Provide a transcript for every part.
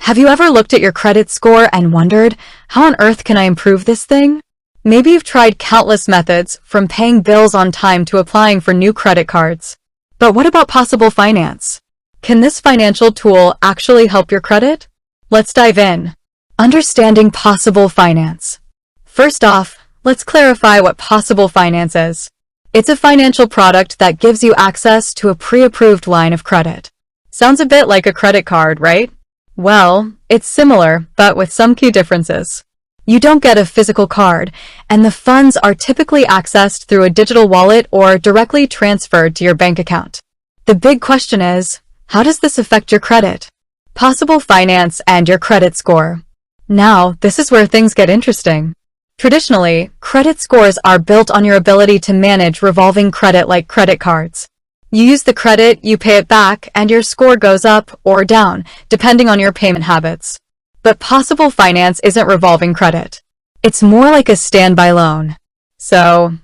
Have you ever looked at your credit score and wondered, how on earth can I improve this thing? Maybe you've tried countless methods, from paying bills on time to applying for new credit cards. But what about possible finance? Can this financial tool actually help your credit? Let's dive in. Understanding possible finance. First off, let's clarify what possible finance is. It's a financial product that gives you access to a pre-approved line of credit. Sounds a bit like a credit card, right? Well, it's similar, but with some key differences. You don't get a physical card, and the funds are typically accessed through a digital wallet or directly transferred to your bank account. The big question is, how does this affect your credit? Possible finance and your credit score. Now, this is where things get interesting. Traditionally, credit scores are built on your ability to manage revolving credit like credit cards. You use the credit, you pay it back, and your score goes up or down, depending on your payment habits. But possible finance isn't revolving credit. It's more like a standby loan. So,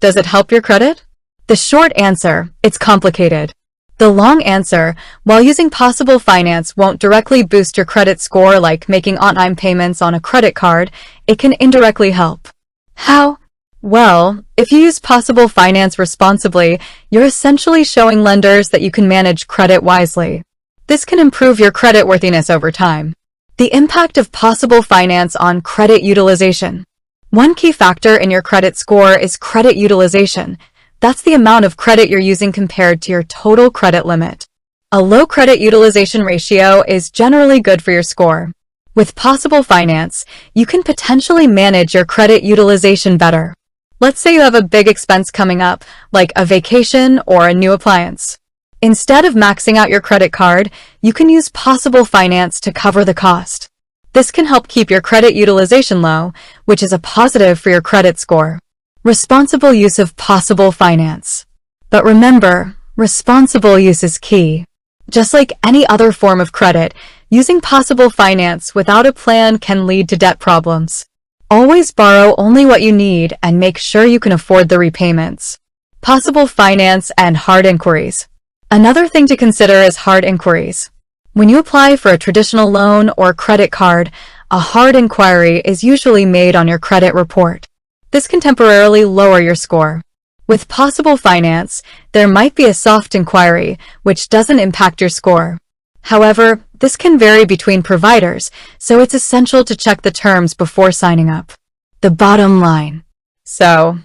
does it help your credit? The short answer, it's complicated. The long answer, while using possible finance won't directly boost your credit score like making on-time payments on a credit card, it can indirectly help. How? Well, if you use possible finance responsibly, you're essentially showing lenders that you can manage credit wisely. This can improve your creditworthiness over time. The impact of possible finance on credit utilization. One key factor in your credit score is credit utilization. That's the amount of credit you're using compared to your total credit limit. A low credit utilization ratio is generally good for your score. With possible finance, you can potentially manage your credit utilization better. Let's say you have a big expense coming up, like a vacation or a new appliance. Instead of maxing out your credit card, you can use possible finance to cover the cost. This can help keep your credit utilization low, which is a positive for your credit score. Responsible use of possible finance. But remember, responsible use is key. Just like any other form of credit, using possible finance without a plan can lead to debt problems. Always borrow only what you need and make sure you can afford the repayments. Possible finance and hard inquiries. Another thing to consider is hard inquiries. When you apply for a traditional loan or credit card, a hard inquiry is usually made on your credit report. This can temporarily lower your score. With possible finance, there might be a soft inquiry, which doesn't impact your score. However, this can vary between providers, so it's essential to check the terms before signing up. The bottom line. So,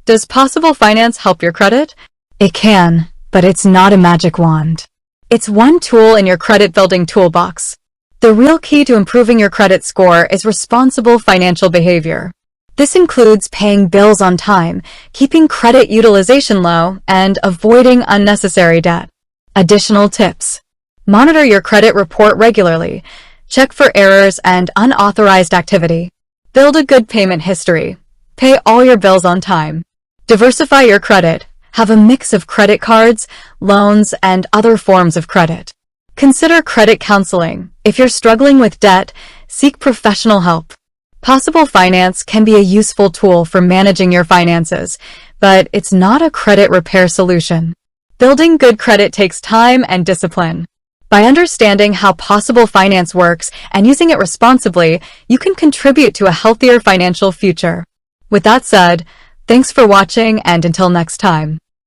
does possible finance help your credit? It can, but it's not a magic wand. It's one tool in your credit-building toolbox. The real key to improving your credit score is responsible financial behavior. This includes paying bills on time, keeping credit utilization low, and avoiding unnecessary debt. Additional tips. Monitor your credit report regularly. Check for errors and unauthorized activity. Build a good payment history. Pay all your bills on time. Diversify your credit. Have a mix of credit cards, loans, and other forms of credit. Consider credit counseling. If you're struggling with debt, seek professional help. Possible finance can be a useful tool for managing your finances, but it's not a credit repair solution. Building good credit takes time and discipline. By understanding how possible finance works and using it responsibly, you can contribute to a healthier financial future. With that said, thanks for watching, and until next time.